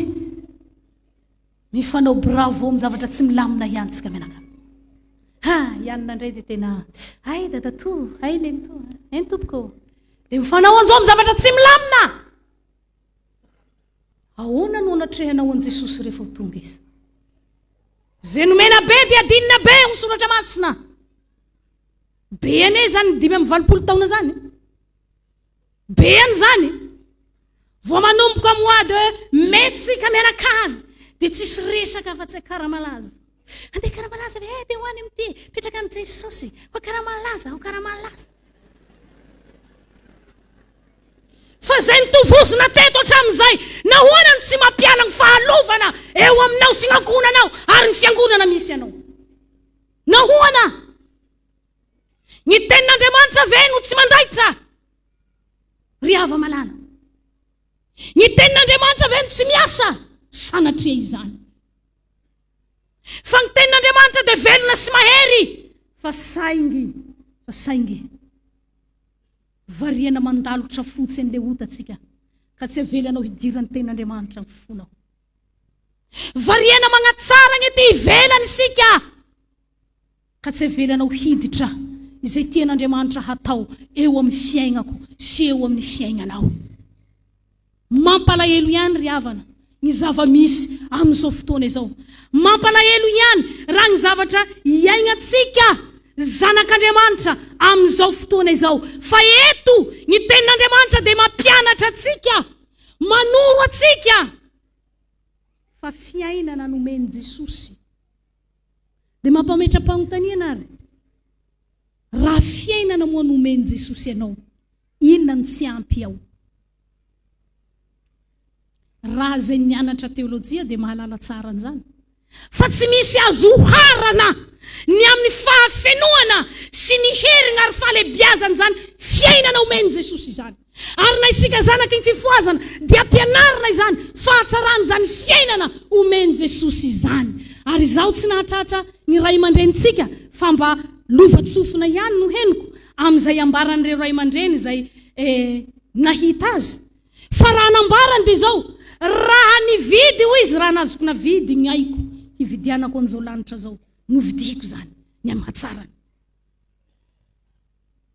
mifanao bravo amin'ny zavatra tsy milamina ihany tsika mianakavy Ianona ndray dia tena ay dadato ay lenito ay ny tompoko dia mifanao anjao amin'ny zavatra tsy milamina. Ahoana no anatrehanao an' Jesosy rehefa ho tonga izy? Zay nomena be dia adinina be ny soratra masina. Beane zany 5 taona zany. Beany zany. Vao manomboka moady hoe mety sika mianakavy dia tsisy resaka fa-tsy karamalaza. Andeha karamalaza ve dia hoany amin'ity petraka amin'i Jesosy ho karamalaza ho karamalaza. Fa zay nitovozina teto hatramin'izay nahoana ny tsy mampiala ny fahalovana eo aminao sy ny ankonanao ary ny fiangonana misy anao. Nahoana? Ny tenin'Andriamanitra ve no tsy mandaitra? Ry hava malala. Ny tenin'Andriamanitra ve no tsy miasa? Sanatria izany. Fa ny tenin'Andriamanitra dia velona sy mahery. Fa saingy. Variana mandalotra fotsiny le otatsika ka tsy avelanao hidiran'ny tenin'Andriamanitra ny fonao. Variana magnatsara ny ety ivelany sika ka tsy avelanao hiditra izay tian'Andriamanitra hatao eo amin'ny fiainako sy eo amin'ny fiainanao. Mampalahelo ihany ry havana ny zava-misy amin'izao fotoana izao. Mampalahelo ihany raha ny zavatra iaignatsika zanak'Andriamanitra amin'izao fotoana izao. Fa eto ny tenin'Andriamanitra dia mampianatra atsika, manoro atsika fa fiainana nomeny Jesosy. Dia mampametra-panontaniana ary. Raha fiainana moa nomeny Jesosy ianao, inona no tsy ampy ao? Raha zay nianatra teolojia dia mahalala tsara an'izany. Fa tsy misy azo harana ny amin'ny fahafenoana sy ny herina ary fahalebiazana izany fiainana omeny Jesosy izany. Ary na isika zanaky ny fifoazana dia ampianarina izany fahatsarana izany fiainana omeny Jesosy izany. Ary izaho tsy nahatratra ny ray aman-drenitsika fa mba lovatsofina ihany no henoko amin'izay ambaran'ireo ray aman-dreny izay nahita azy. Fa raha nambarany dia izao, raha nividy ho izy, raha nazoko navidy ny aiko hividianako an'izao lanitra zao, novidiko zany ny amahatsarany.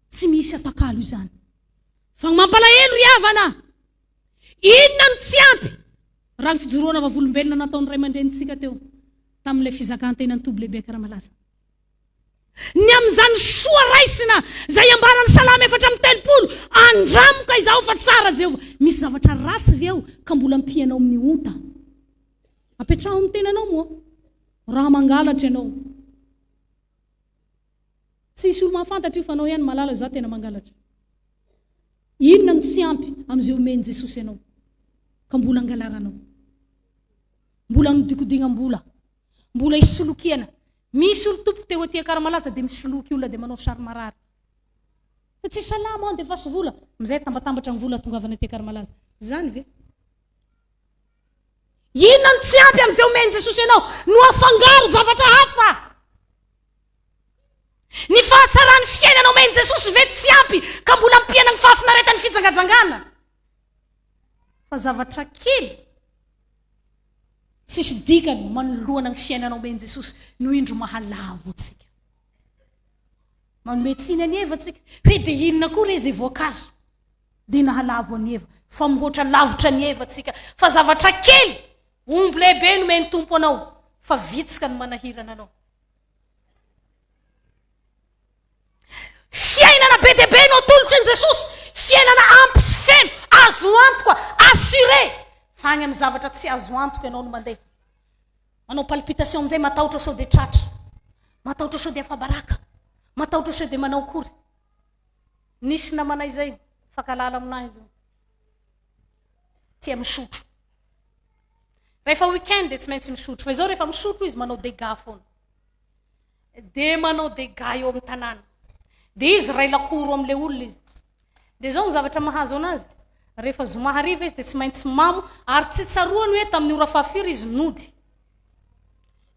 Tsy misy atakalo izany. Fa mampalahelo ry havana, inona no tsy ampy? Raha ny fijoroana vavolombelona nataon'ny ray aman-drenitsika teo tamin'ilay fizakan-tenan'ny toby lehibe Karamalaza. Ny amin'izany soa raisina zay ambarany Salamy 4:30, andramoka izaho fa tsara Jehova. Misy zavatra ratsy ve ao ka mbola ampianao amin'ny ota? Apetraho amin'ny tenanao moa, raha mangalatra ianao. Tsisy olo mahafantatra io fa anao ihany malala za tena mangalatra. Inona no tsy ampy amin'izay omeny Jesosy ianao ka mbola angalaranao? Mbola nodikodignam-bola, mbola isolokiana. Misy olo tompo teo aty Karamalaza dia misoloky olona dia manao sary marary. Fa tsy salama dia fasy vola. Amin'izay tambatambatra ny vola tongavana aty Karamalaza. Zany ve? Inona no tsy ampy amin'izay omeny Jesosy ianao no afangaro zavatra hafa? Ny fahatsarany fiainana omeny Jesosy ve tsy ampy ka mbola ampiana ny fahafinaretany fitsangajangana? Fa zavatra kely tsisy dikany manoloana ny fiainana omeny Jesosy no indro mahalavo atsika. Manome tsiny any Eva atsika hoe dia inona koa re izay voankazo dia nahalavo any Eva, fa mihoatra lavitra ny Eva atsika. Fa zavatra kely omby lehibe no omeny tompo anao, fa vitsika no manahirana anao. Fiainana be dia be no atolotry ny Jesosy, fiainana ampy sy feno, azo antoka, assuré. Fa any amin'ny zavatra tsy azo antoka ianao no mandeha. Manao palpitation amin'izay, matahotra sao dia tratra, matahotra sao dia afabaraka, matahotra sao dia manao kory. Nisy namana izay fakalala aminahy izy tia misotro. Rehefa weekend dia tsy maintsy misotro, fa izao rehefa misotro izy manao dégâts foana. Dia manao dégâts eo amin'ny tanàna. Dia izy ray lakoro amin'ilay olona izy. Dia izao ny zavatra mahazo anazy. Rehefa zoma hariva izy dia tsy maintsy mamo, ary tsy tsaroany hoe tamin'ny ora fahafiry izy nody.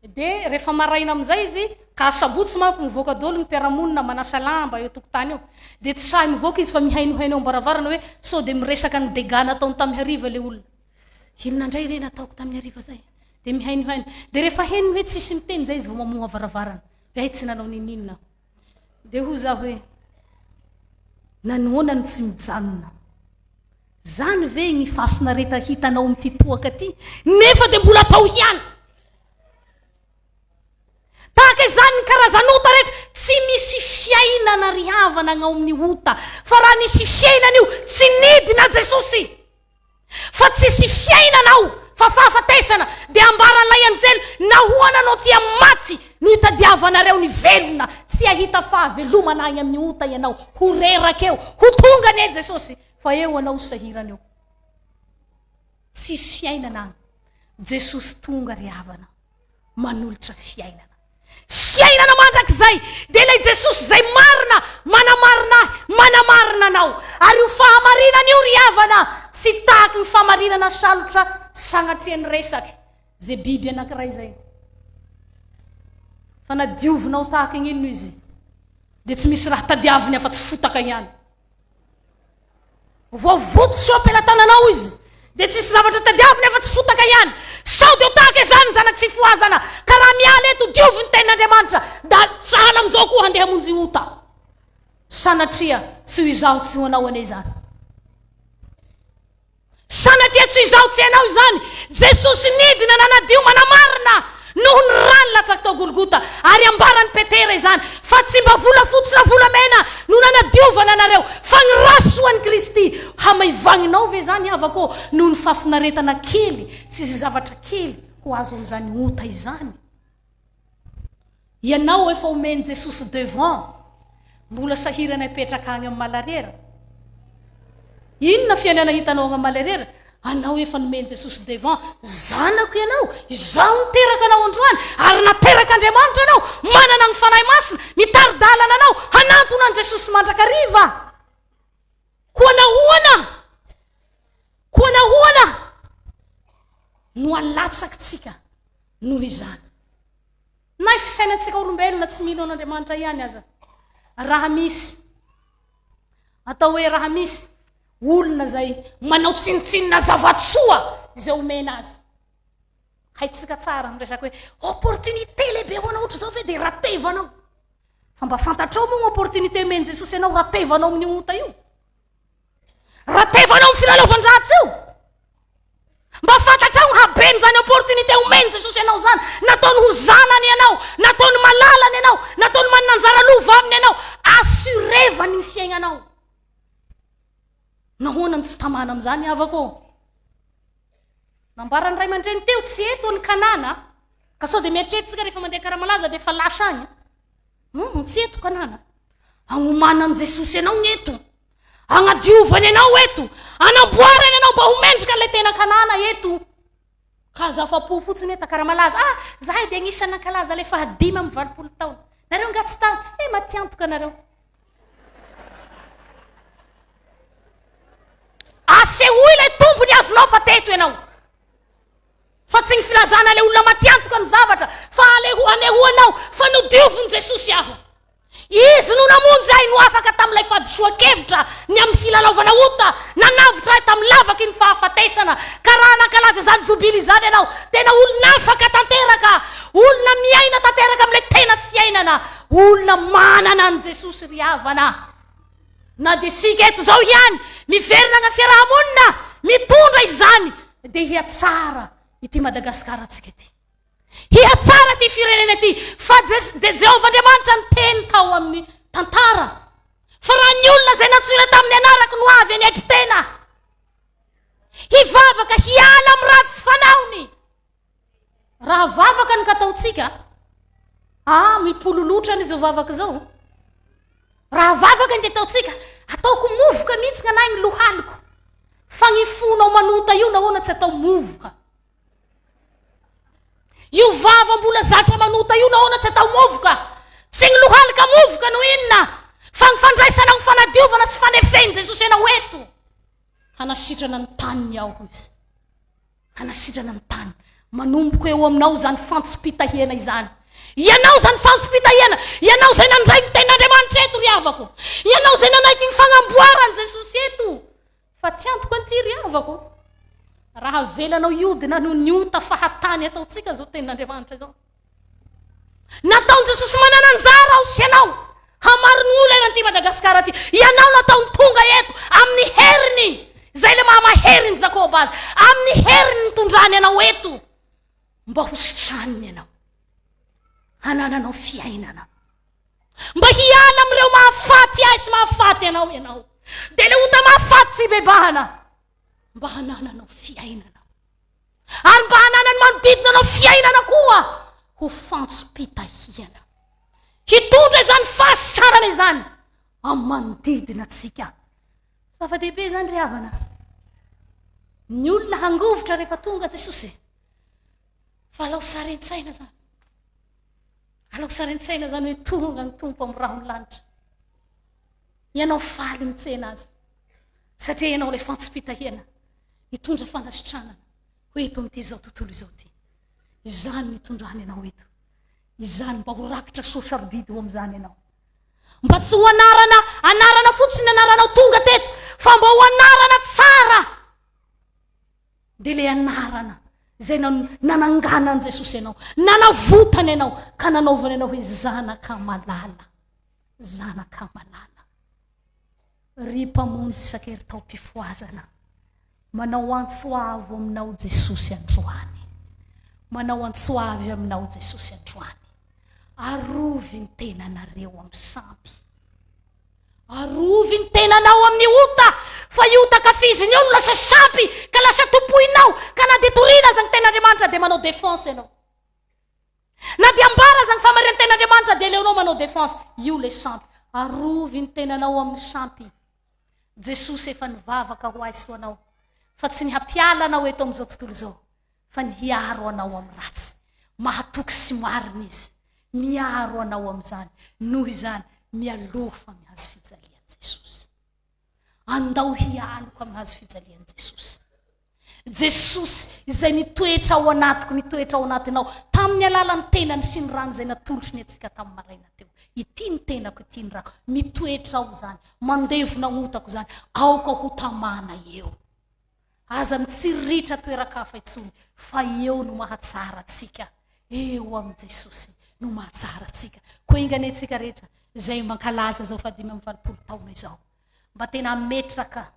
Dia rehefa maraina amin'izay izy, ka sabotsy manko mivoaka daholo ny mpiaramonina manasa lamba eo tokotany eo. Dia tsy sahy mivoaka izy fa mihainohaino ambaravarana hoe sao dia miresaka ny dégâts nataony tamin'ny hariva ilay olona. Inona indray re nataoko tamin'ny hariva zay? Dia mihainohaino. Dia rehefa henony hoe tsisy miteny zay izy vao mamoha varavarana. Betsy nanao ninina. Dia ho za hoe nanoana no tsy mijanona. Zany ve ny fafinareta hitanao amin'ity toaka ty nefa dia mbola atao ihany. Tahaka izany ny karazan'ota rehetra tsy misy fiainana ry havana agnao amin'ny ota, fa raha nisy fiainana io tsy nidina Jesosy, fa tsisy fiainanao fa fahafatesana dia ambaran'ilay anjely nahoana anao tia maty no hitadiavanareo ny velona, tsy ahita fahavelomana agny amin'ny ota ianao, ho rerakeo ho tonga ny Jesosy, fa eo anao sahirana eo tsisy fiainana agny. Jesosy tonga ry havana manolotra fiainana mandrakizay, dia ilay Jesosy zay marina manamarina anao, ary io fahamarinana io ry havana tsy tahaky ny fahamarinana salotra sagnatriany resaky zay biby anankiray zay, fa na diovinao tahaka igny ino izy dia tsy misy raha tadiaviny afa tsy fotaka ihany. Voavototsy eo ampelantananao izy dia tsisy zavatra tadiaviny afa tsy fotaka ihany. Sao dia tahaka izany zanaky fifoazana, ka raha miala eto dioviny tenin'Andriamanitra da sahala amin'izao koa handeha hamonjy ota, sanatria tsy ho izaho tsy ho anao ane izany, sanatria tsy ho izaho tsy anao izany. Jesosy nidina nanadio manamarina noho ny rano latsaky tao Golgota, ary ambarany Petera izany fa tsy mba vola fotsy na volamena no nanadiovana anareo, fa ny rasoan'i Kristy hamaivaninao ve zany havako noho ny fafinaretana kely sy izy zavatra kely ho azo amin'izany ota izany. Ianao efa omeny Jesosy devant, mbola sahirana hipetraka agny amin'ny malarera. Inona fiainana hitanao agny amin'ny malarera? Anao efa nomeny Jesosy devant, zanako ianao, izaho niteraka anao androany, ary nateraka Andriamanitra anao, manana ny fanahy masina, mitari-dalana anao, hanantona an Jesosy mandrakariva. Koa nahoana no alatsaky tsika noho izany. Na fisainantsika olombelona tsy mino an'Andriamanitra ihany aza. Raha misy atao hoe raha misy olona zay manao tsinitsinina zavatsoa izay omena azy, haitsika tsara miresaka hoe opportunité lehibe ho anao ohatra zao ve dia ratevanao. Fa mba fantatrao moa opportunité omeny Jesosy ianao, ratevanao amin'ny ota io, ratevanao amin'ny filalaovan-dratsy io. Mba fantatrao habeny zany opportunité omeny Jesosy ianao zany, nataony ho zanany ianao, nataony malalany ianao, nataony manana anjara lova aminy ianao, assurevany ny fiainanao. Nahoana ny tsy tamana amin'izany havako? Nambarany ray aman-dreny teo tsy eto ny Kanana, ka sao dia mieritreritsika rehefa mandeha Karamalaza dia efa lasa agny. Tsy eto Kanana, agnomanany Jesosy ianao ny eto, agnadiovany ianao eto, anamboarany ianao mba ho mendrika ilay tena Kanana eto. Ka zafa-po fotsiny eta Karamalaza, zahay dia agnisan'ny nankalaza ilay fahadimy amin'ny 20 taona. Nareo ngatsy tany, matiantoka nareo. Asehoy ilay tombony azonao fa teto ianao, fa tsy ny filazana ilay olona matiantoka ny zavatra, fa anehoanao fa nodioviny Jesosy aho. Izy no namonjy ahy no afaka tamin'ilay fadisoan-kevitra ny amin'ny filalaovana ota, nanavitra ahy tamin'ny lavaky ny fahafatesana, ka raha nankalaza zany jobily zany ianao, tena olona afaka tanteraka, olona miaina tanteraka amin'ilay tena fiainana, olona manana an Jesosy ry havana. Na dia sika eto zao ihany miverina na fiarahamonina mitondra izany dia hiatsara ity Madagasikara antsika ity, hiatsara ty firenena ity, fa dia Jehovah Andriamanitra ny teny tao amin'ny tantara. Fa raha ny olona zay natsoina tamin'ny anarako no avy any aitry tena, hivavaka hiala amin'ny ratsy fanaony. Raha vavaka ny kataotsika, mipololotra ny zao vavaka zao. Raha vavaka ny ataotsika, ataoko movoka mihitsy gn'anahy ny lohaniko, fa ny fonao manota io nahoana tsy atao movoka. Io vava mbola zatra manota io nahoana tsy atao movoka. Tsy ny lohanika movoka no inona, fa ny fandraisana ny fanadiovana sy fanefeny Jesosy ianao eto. Hanasitrana ny taniny aho izy, hanasitrana ny tany, manomboka eo aminao zany fantsopitahiana izany. Ianao zany fantsopitahiana, ianao zay nandray ny ten'Andriamanitra eto ry havako, ianao zay nanaiky ny fagnamboarany Jesosy eto. Fa tiantoko anty ry havako, raha velanao iodina noho ny ota fahatany ataotsika zao ten'Andriamanitra zao, nataon Jesosy manana anjara ao sy ianao hamariny olo eny anty Madagasikara aty ianao nataony tonga eto amin'ny heriny zay le mahamaheriny Jakoba azy amin'ny heriny nitondrany ianao eto mba ho sitraniny ianao hanananao fiainana mba hiala amin'ireo mahafaty ahy sy mahafaty ianao dia le ota mahafaty sy bebahana mba hanananao fiainana ary mba hananany manodidina anao fiainana koa ho fantsopitahiana hitondra izany fahasitrarana izany amin'ny manodidina atsika zava-dehibe zany ry havana ny olona hangovitra rehefa tonga Jesosy fa alao sarin-tsaina zany alao sarin-tsaina zany hoe tonga ny tompo amin'ny raha ny lanitra ianao faly mitsena azy satria ianao le fantsopitahiana hitondra fanasitranana hoe eto amin'ity izao tontolo izao ty izany mitondrany ianao eto izany mba ho rakitra sosarobidy ho amin'izany ianao mba tsy ho anarana fotsiny anaranao tonga teto fa mba ho anarana tsara dia le anarana zay nananganany Jesosy ianao nanavotany ianao ka nanaovany ianao hoe zanaka malala ry mpamonjy isan-keritao mpifoazana manao antsoavo aminao Jesosy androany manao antsoavy aminao Jesosy androany arovy ny tenanareo amin'ny sampy arovy ny tenanao amin'ny ota fa iota kafiziny eo no lasa sampy ka lasa tompoinao ka na dia torina aza ny ten'Andriamanitra dia manao défense ianao na dia ambara aza ny famarian'ny ten'Andriamanitra dia leonao manao défense io le sampy arovy ny tenanao amin'ny sampy Jesosy efa nivavaka ho azy ho anao fa tsy ny hampiala anao eto amin'izao tontolo izao fa ny hiaro anao amin'ny ratsy mahatoky sy marina izy miaro anao amin'izany noho izany mialofa mihazo fijalian Jesosy andao hialoko amin'hazo fijalian Jesosy izay nitoetra ao anatiko nitoetra ao anatinao tamin'ny alalan'ny tenany sy ny rano izay natolotry ny atsika tamin'ny maraina teo ity ny tenako ity ny rano mitoetra ao zany mandevona otako zany aoka ho tamana eo aza ny tsiriritra toerakafa itsony fa eo no mahatsara atsika eo amin'ny Jesosy no mahatsara atsika koa ingane atsika rehetra izay mankalaza zao fa 5 taona izao mba tena metraka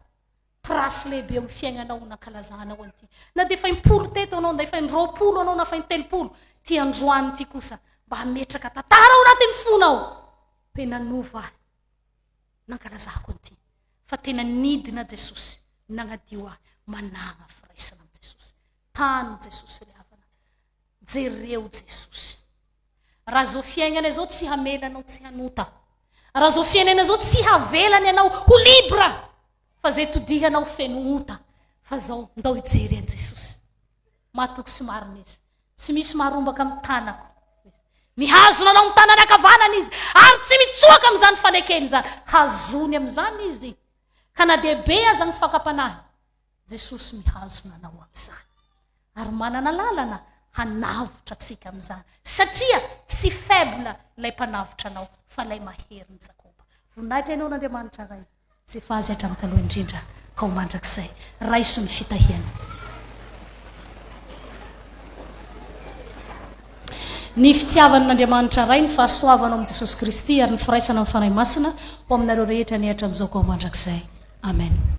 trasy lehibe amin'ny fiainanao nankalazanao an'ity na dia fa 10 teto anao na dia fa 20 anao na fa 30 ty androany ty kosa mba metraka tantara ao anatin'ny fonao pe nanova ahy nankalazako an'ity fa tena nidina Jesosy nagnadio ahy manana firaisana amin'ny Jesosy tany Jesosy ry havana jereo Jesosy raha zao fiainana izao tsy hamelanao tsy hanota raha zao fiainana izao tsy havelany ianao ho libra fa zay todihanao feno ota fa zao ndao hijery an Jesosy mahatoky sy marina izy tsy misy maharombaka amin'ny tanako mihazona anao amin'ny tanana ankavanana izy ary tsy mitsoaka amin'izany fanekeny zany hazony amin'izany izy ka na dia be aza ny fakapanahy Jesosy mihazona anao amin'izany ary manana lalana hanavotra atsika amin'izany satria tsy faible ilay mpanavotra anao fa ilay maheriny Jakoba voninahitra ianao n'Andriamanitra ray zay fa azy hatramin'ny taloha indrindra ka ho mandrakizay raiso ny fitahiana ny fitiavan'Andriamanitra ray ny fahasoavanao amin'i Jesosy Kristy ary ny firaisana amin'ny fanahy masina ho aminareo rehetra ny hatramin'izao ka ho mandrakizay amen